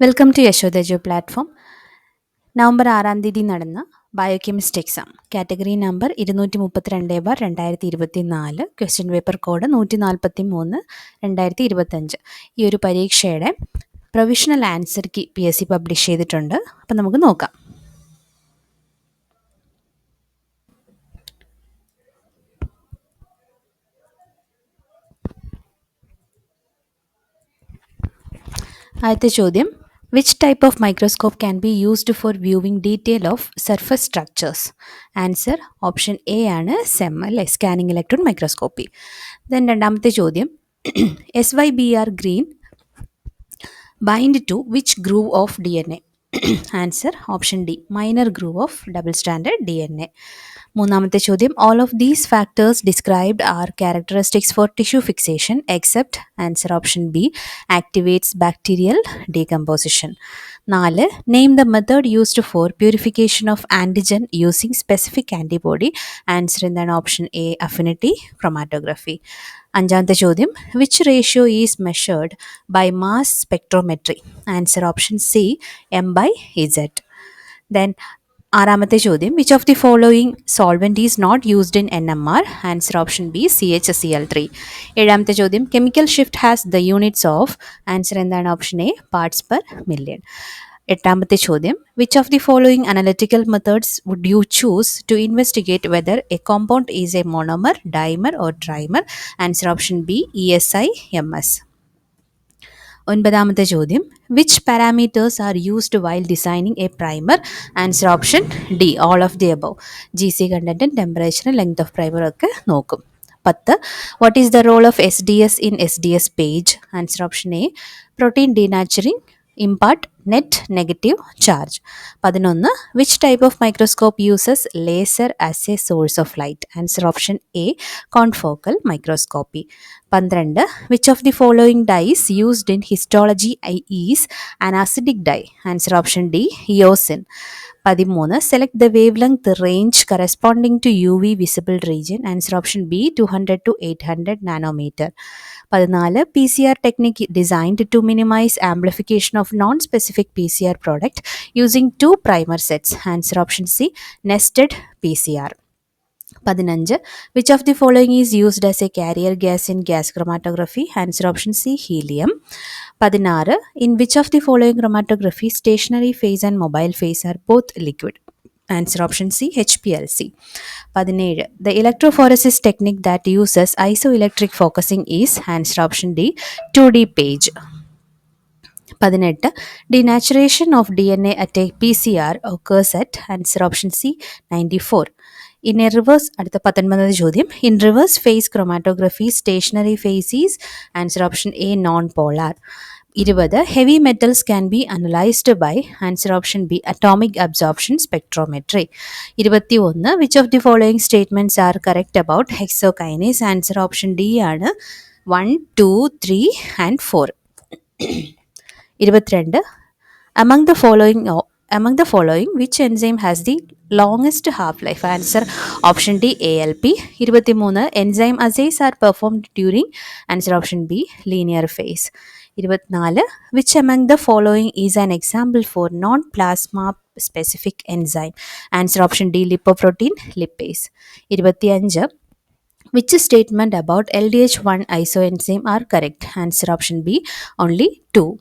Welcome to യശോദജു platform. November 6 നടന്ന biochemist exam category number 232/2024, question paper code 143 2025. ഈ ഒരു പരീക്ഷയുടെ provisional answer key PSC publish ചെയ്തിട്ടുണ്ട്. അപ്പം നമുക്ക് നോക്കാം. ആദ്യത്തെ ചോദ്യം, which type of microscope can be used for viewing detail of surface structures? Answer option A ആണ് സെം, അല്ലെ, സ്കാനിങ് ഇലക്ട്രോൺ മൈക്രോസ്കോപ്പി. ദെൻ രണ്ടാമത്തെ ചോദ്യം, SYBR green bind to which groove of DNA? Answer option D, minor groove of double stranded DNA. മൂന്നാമത്തെ ചോദ്യം, all of these factors described are characteristics for tissue fixation except? Answer option B, activates bacterial decomposition. 4, name the method used for purification of antigen using specific antibody? Answer എന്താണ്? Option A, affinity chromatography. അഞ്ചാമത്തെ ചോദ്യം, which ratio is measured by mass spectrometry? Answer option C, M/Z. Then ആറാമത്തെ ചോദ്യം, which of the following solvent is not used in NMR? Answer option B, CHCl3. ഏഴാമത്തെ ചോദ്യം, chemical shift has the units of? Answer എന്താണ്? Option A, parts per million. എട്ടാമത്തെ ചോദ്യം, which of the following analytical methods would you choose to investigate whether a compound is a monomer, dimer or trimer? Answer option B, ESI-MS. ഒൻപതാമത്തെ ചോദ്യം, which parameters are used while designing a primer? Answer option D, all of the above. GC കണ്ടന്റും ടെമ്പറേച്ചറും length of primer ഒക്കെ നോക്കും. 10, what is the role of SDS in SDS page? Answer option A, protein denaturing, impart net negative charge. 11, which type of microscope uses laser as a source of light? Answer option A, confocal microscopy. 12, which of the following dyes used in histology is an acidic dye? Answer option D, eosin. 13, select the wavelength range corresponding to UV visible region? Answer option B, 200 to 800 nanometre. 14, PCR technique designed to minimize amplification of non-specific PCR product using 2 primer sets? Answer option C, nested PCR. 15, which of the following is used as a carrier gas in gas chromatography? Answer option C, helium. 16, in which of the following chromatography stationary phase and mobile phase are both liquid? Answer option C, HPLC. 17, the electrophoresis technique that uses isoelectric focusing is? Answer option D, 2D page. 18, denaturation of DNA at a PCR occurs at? Answer option C, 94. In a reverse, അടുത്ത 19 ചോദ്യം, in reverse phase chromatography stationary phase is? Answer option A, non-polar. 20, heavy metals can be analyzed by? Answer option B, atomic absorption spectrometry. 21, which of the following statements are correct about hexokinase? Answer option D ആണ് 1, 2, 3 and 4. 22, among the following which enzyme has the longest half-life? Answer option D, ALP. 23, enzyme assays are performed during? Answer option B, linear phase. 24, which among the following is an example for non-plasma specific enzyme? Answer option D, lipoprotein lipase. 25, which statement about LDH1 isoenzyme are correct? Answer option B, only 2.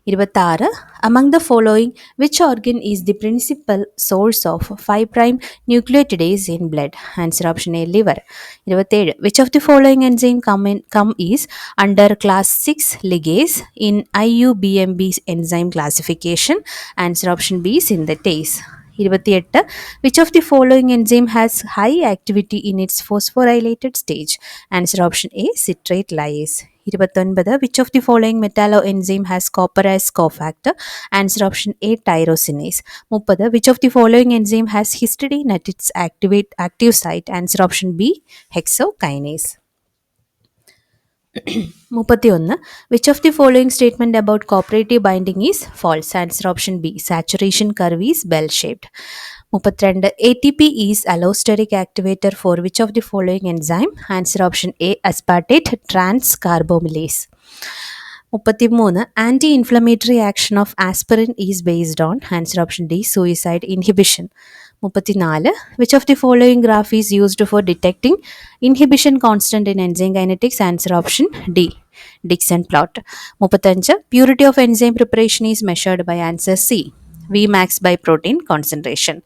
26, among the following which organ is the principal source of 5' nucleotidase in blood? Answer option A, liver. 27, which of the following enzyme come is under class 6 ligase in IUBMB enzyme classification? Answer option B, synthetase. 28, which of the following enzyme has high activity in its phosphorylated stage? Answer option A, citrate lyase. 29, which of the following metalloenzyme has copper as cofactor? Answer option A, tyrosinase. 30, which of the following enzyme has histidine at its active site? Answer option B, hexokinase. 31, which of the following statement about cooperative binding is false? Answer option B, saturation curve is bell shaped. 32, ATP is allosteric activator for which of the following enzyme? Answer option A, aspartate transcarbamylase. 33 anti inflammatory action of aspirin is based on answer option D suicide inhibition. 34 which of the following graph is used for detecting inhibition constant in enzyme kinetics answer option D Dixon plot. 35 purity of enzyme preparation is measured by answer C Vmax by protein concentration.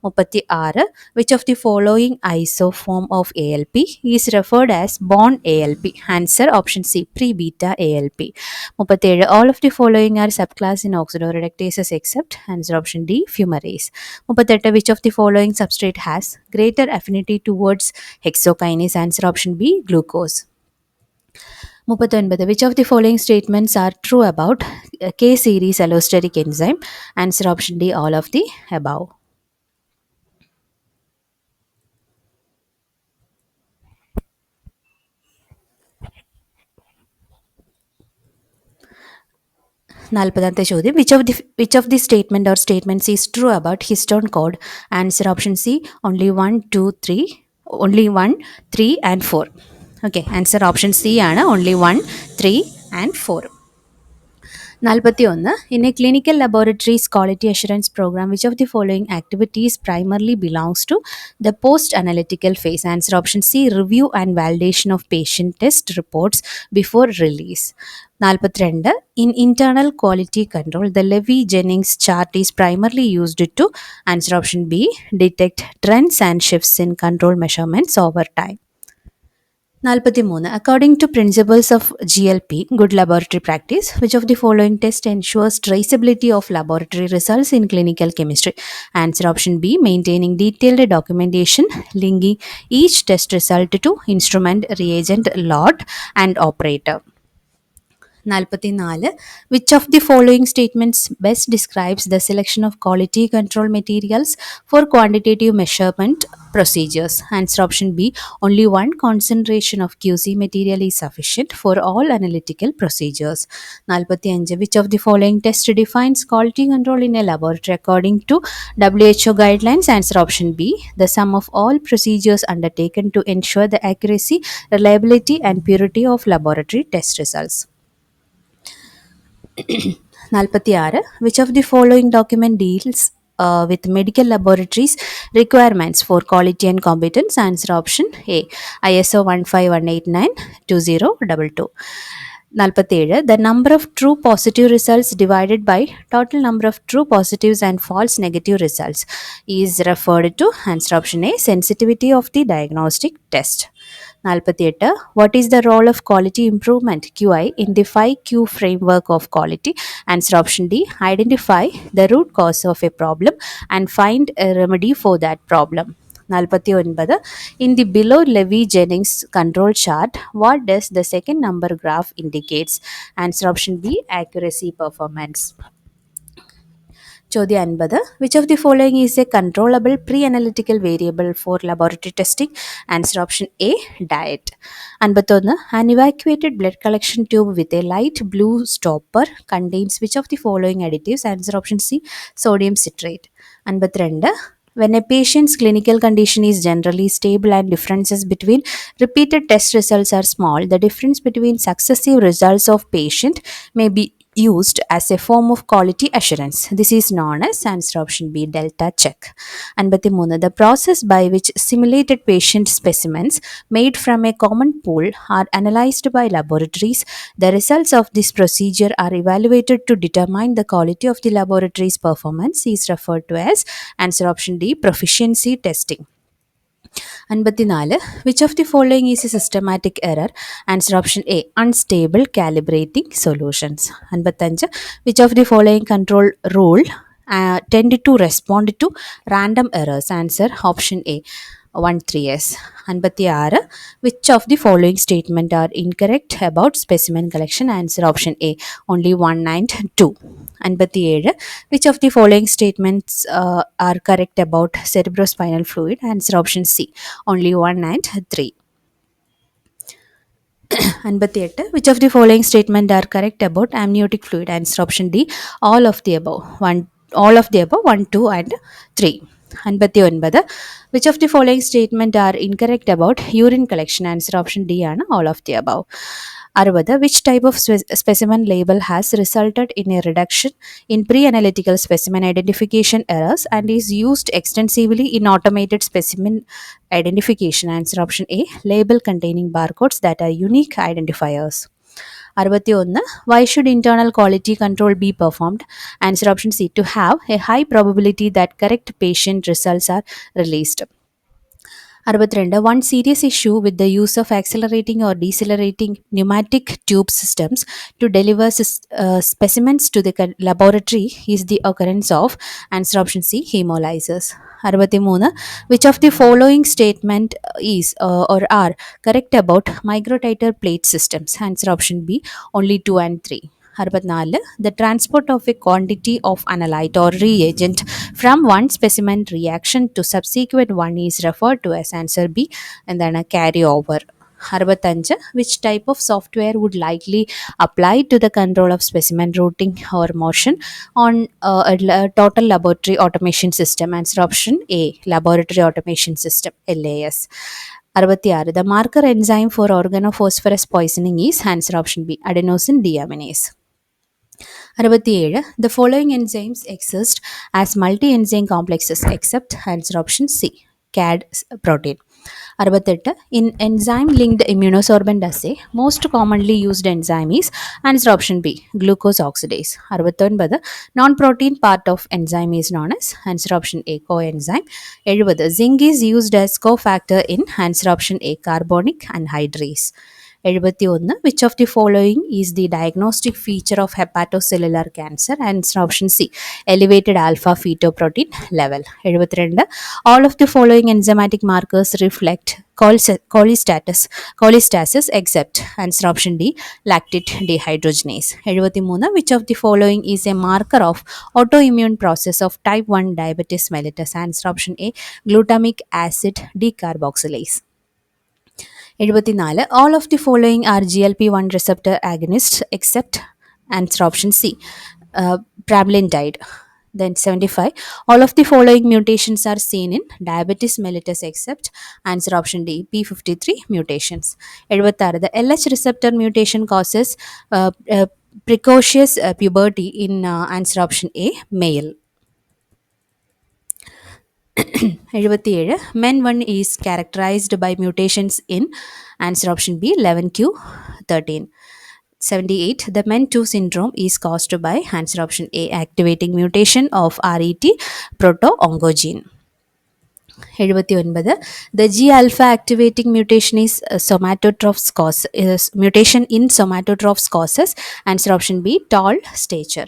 36 which of the following isoform of ALP is referred as bond ALP? Answer option C pre beta ALP. 37 all of the following are subclass in oxidoreductases except answer option D fumarase. 38 which of the following substrate has greater affinity towards hexokinase? Answer option B glucose. 39 which of the following statements are true about K series allosteric enzyme? Answer option D all of the above. 40th ചോദ്യം which of the statement or statements is true about histone code? Answer option C only 1 2 3 only 1 3 and 4. Okay, answer option C ആണ് only 1 3 and 4. 41 in a clinical laboratory's quality assurance program which of the following activities primarily belongs to the post analytical phase? Answer option C review and validation of patient test reports before release. 42 in internal quality control the Levy-Jennings chart is primarily used to answer option B detect trends and shifts in control measurements over time. 43 according to principles of GLP good laboratory practice which of the following test ensures traceability of laboratory results in clinical chemistry? Answer option B maintaining detailed documentation linking each test result to instrument reagent lot and operator. 44 which of the following statements best describes the selection of quality control materials for quantitative measurement procedures? Answer option B only one concentration of QC material is sufficient for all analytical procedures. 45 which of the following test defines quality control in a laboratory according to WHO guidelines? Answer option B the sum of all procedures undertaken to ensure the accuracy, reliability and purity of laboratory test results. 46 which of the following document deals with medical laboratories requirements for quality and competence? Answer option A ISO 15189-2022. 47 the number of true positive results divided by total number of true positives and false negative results is referred to answer option A sensitivity of the diagnostic test. 48 what is the role of quality improvement QI in the 5Q framework of quality? Answer option D identify the root cause of a problem and find a remedy for that problem. 49 in the below Levy-Jennings control chart what does the second number graph indicates? Answer option B accuracy performance. ചോദ്യം 50 which of the following is a controllable pre-analytical variable for laboratory testing? Answer option A diet. 51 an evacuated blood collection tube with a light blue stopper contains which of the following additives? Answer option C sodium citrate. 52 when a patient's clinical condition is generally stable and differences between repeated test results are small, the difference between successive results of patient may be used as a form of quality assurance. This is known as answer option B delta check. 53 the process by which simulated patient specimens made from a common pool are analyzed by laboratories. The results of this procedure are evaluated to determine the quality of the laboratory's performance is referred to as answer option D proficiency testing. 54 which of the following is a systematic error? Answer option A unstable calibrating solutions. 55 which of the following control rule tend to respond to random errors? Answer option A 13S. 56 which of the following statement are incorrect about specimen collection? Answer option A only 1 and 2. 57 which of the following statements are correct about cerebrospinal fluid? Answer option C only 1 and 3. 58 which of the following statement are correct about amniotic fluid? Answer option D all of the above 1 2 and 3. 59 which of the following statement are incorrect about urine collection? Answer option D ആണ് all of the above. 60. Which type of specimen label has resulted in a reduction in pre-analytical specimen identification errors and is used extensively in automated specimen identification? Answer option A. Label containing barcodes that are unique identifiers. 61. Why should internal quality control be performed? Answer option C. To have a high probability that correct patient results are released. 62. One serious issue with the use of accelerating or decelerating pneumatic tube systems to deliver specimens to the laboratory is the occurrence of, answer option C, hemolysis. 63. Which of the following statement is or are correct about microtiter plate systems? Answer option B, only 2 and 3. 64. The transport of a quantity of analyte or reagent from one specimen reaction to subsequent one is referred to as, answer B, and then a carryover. 65. Which type of software would likely apply to the control of specimen routing or motion on a total laboratory automation system? Answer option A, laboratory automation system, LAS. 66. The marker enzyme for organophosphorus poisoning is, answer option B, adenosine deaminase. 67. The following enzymes exist as multi-enzyme complexes except, answer option C, CAD protein. 68. In enzyme-linked immunosorbent assay, most commonly used enzyme is, answer option B, glucose oxidase. 69. Non-protein part of enzyme is known as, answer option A, coenzyme. 70. Zinc is used as cofactor in, answer option A, carbonic anhydrase. 71. Which of the following is the diagnostic feature of hepatocellular cancer? Answer option C, elevated alpha fetoprotein level. 72. All of the following enzymatic markers reflect cholestasis except, answer option D, lactate dehydrogenase. 73. Which of the following is a marker of autoimmune process of type 1 diabetes mellitus? Answer option A, glutamic acid decarboxylase. 74. All of the following are GLP-1 receptor agonists except, answer option C, pramlintide. Then 75. All of the following mutations are seen in diabetes mellitus except, answer option D, P53 mutations. 76. The LH receptor mutation causes precocious puberty in, answer option A, male. 77. Men 1 is characterized by mutations in, answer option B, 11q13. 78. The men 2 syndrome is caused by, answer option A, activating mutation of RET proto-oncogene. 79. The G alpha activating mutation is mutation in somatotrophs causes, answer option B, tall stature.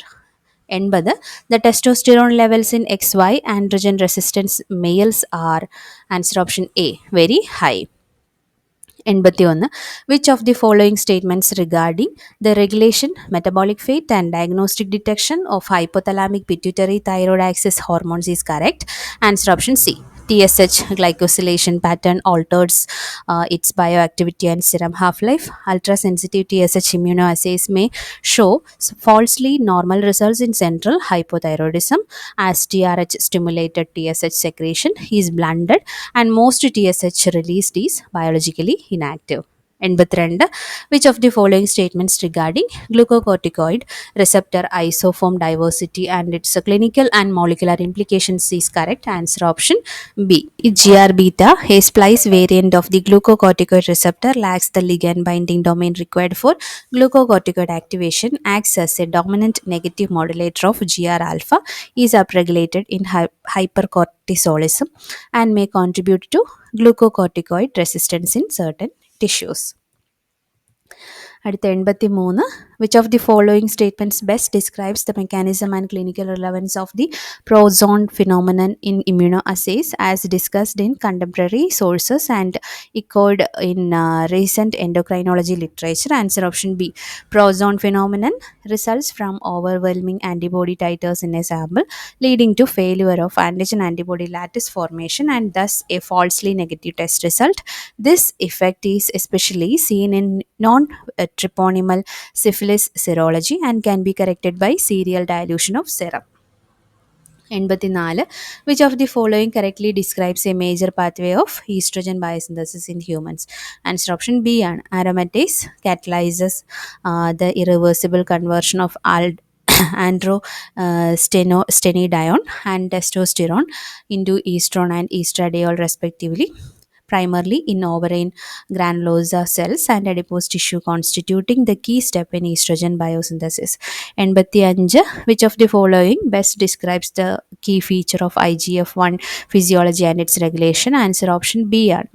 80. The testosterone levels in XY androgen resistance males are, answer option A, very high. 81. Which of the following statements regarding the regulation, metabolic fate, and diagnostic detection of hypothalamic pituitary thyroid axis hormones is correct? Answer option C. TSH glycosylation pattern alters its bioactivity and serum half-life. Ultrasensitive TSH immunoassays may show falsely normal results in central hypothyroidism as TRH stimulated TSH secretion is blunted and most TSH released is biologically inactive. 82. Which of the following statements regarding glucocorticoid receptor isoform diversity and its clinical and molecular implications is correct? Answer option B. GR beta, a splice variant of the glucocorticoid receptor, lacks the ligand binding domain required for glucocorticoid activation, acts as a dominant negative modulator of GR alpha, is upregulated in hypercortisolism, and may contribute to glucocorticoid resistance in certain tissues. അടുത്ത 83. Which of the following statements best describes the mechanism and clinical relevance of the prozone phenomenon in immunoassays as discussed in contemporary sources and echoed in recent endocrinology literature? Answer option B. Prozone phenomenon results from overwhelming antibody titers in a sample, leading to failure of antigen antibody lattice formation and thus a falsely negative test result. This effect is especially seen in non-triponymal syphilis serology and can be corrected by serial dilution of serum. 84. Which of the following correctly describes a major pathway of estrogen biosynthesis in humans? Answer option B ആണ്. Aromatase catalyzes the irreversible conversion of androstenedione and testosterone into estrone and estradiol respectively, primarily in ovarian granulosa cells and adipose tissue, constituting the key step in estrogen biosynthesis. 85. Which of the following best describes the key feature of IGF-1 physiology and its regulation? Answer option B ആണ്.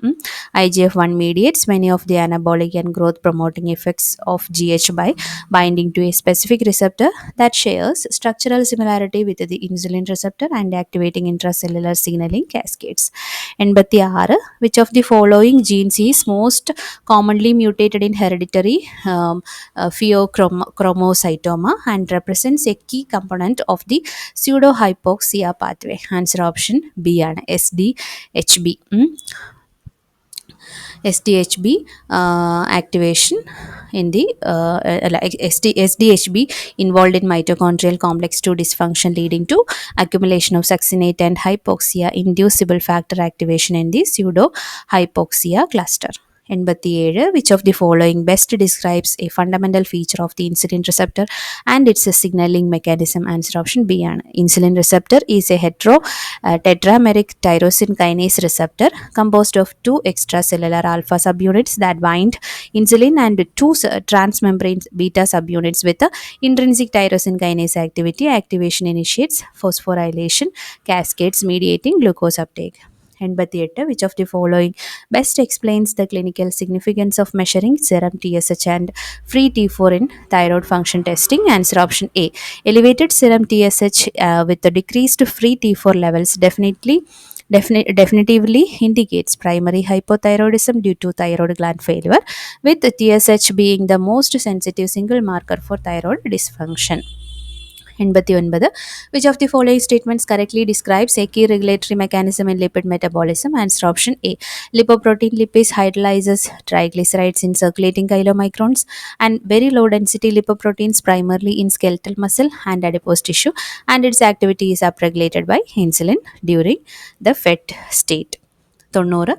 IGF-1 mediates many of the anabolic and growth promoting effects of GH by binding to a specific receptor that shares structural similarity with the insulin receptor and activating intracellular signaling cascades. 86. Which of the following genes is most commonly mutated in hereditary pheochromocytoma and represents a key component of the pseudohypoxia pathway? Answer option B ആണ്. SDHB. SDHB activation in the SDHB involved in mitochondrial complex 2 dysfunction leading to accumulation of succinate and hypoxia inducible factor activation in the pseudo hypoxia cluster. 87. Which of the following best describes a fundamental feature of the insulin receptor and its signaling mechanism? Answer option B ആണ്. Insulin receptor is a tetrameric tyrosine kinase receptor composed of two extracellular alpha subunits that bind insulin and two transmembrane beta subunits with intrinsic tyrosine kinase activity. Activation initiates phosphorylation cascades mediating glucose uptake. 88. Which of the following best explains the clinical significance of measuring serum TSH and free T4 in thyroid function testing? Answer option A. Elevated serum TSH with the decreased free T4 levels definitively indicates primary hypothyroidism due to thyroid gland failure, with TSH being the most sensitive single marker for thyroid dysfunction. 89. Which of the following statements correctly describes a key regulatory mechanism in lipid metabolism? Answer option A. Lipoprotein lipase hydrolyzes triglycerides in circulating chylomicrons and very low density lipoproteins primarily in skeletal muscle and adipose tissue, and its activity is upregulated by insulin during the fed state. 90.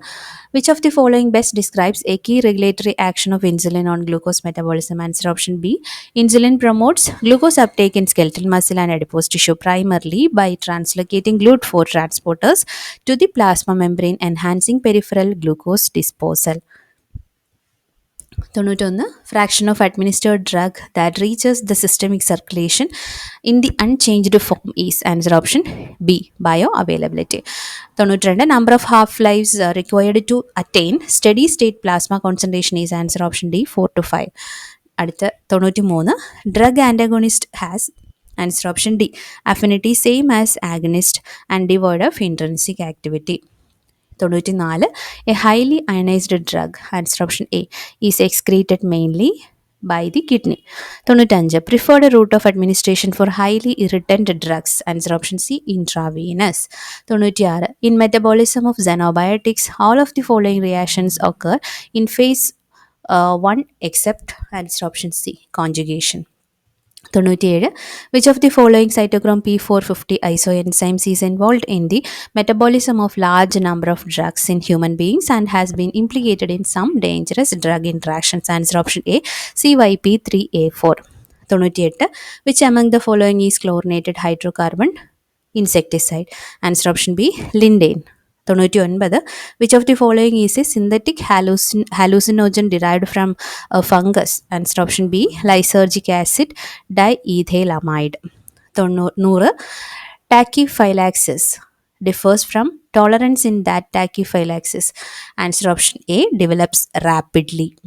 Which of the following best describes a key regulatory action of insulin on glucose metabolism? Answer option B. Insulin promotes glucose uptake in skeletal muscle and adipose tissue primarily by translocating GLUT4 transporters to the plasma membrane, enhancing peripheral glucose disposal. 91. Fraction of administered drug that reaches the systemic circulation in the unchanged form is? Answer option B. Bioavailability. 92. Number of half-lives required to attain steady state plasma concentration is? Answer option D. 4 to 5. അടുത്ത 93. Drug antagonist has? Answer option D. Affinity same as agonist and devoid of intrinsic activity. 94. A highly ionized drug, answer option A, is excreted mainly by the kidney. 95. Preferred route of administration for highly irritant drugs, answer option C, intravenous. 96. In metabolism of xenobiotics, all of the following reactions occur in phase 1 except answer option C, conjugation. 97. Which of the following cytochrome P450 isoenzymes is involved in the metabolism of large number of drugs in human beings and has been implicated in some dangerous drug interactions? Answer option A, CYP3A4. 98. Which among the following is chlorinated hydrocarbon insecticide? Answer option B, lindane. 99. Which of the following is a synthetic hallucinogen derived from a fungus? Answer option B, lysergic acid diethylamide. 100. Tachyphylaxis differs from tolerance in that tachyphylaxis. Answer option A, develops rapidly.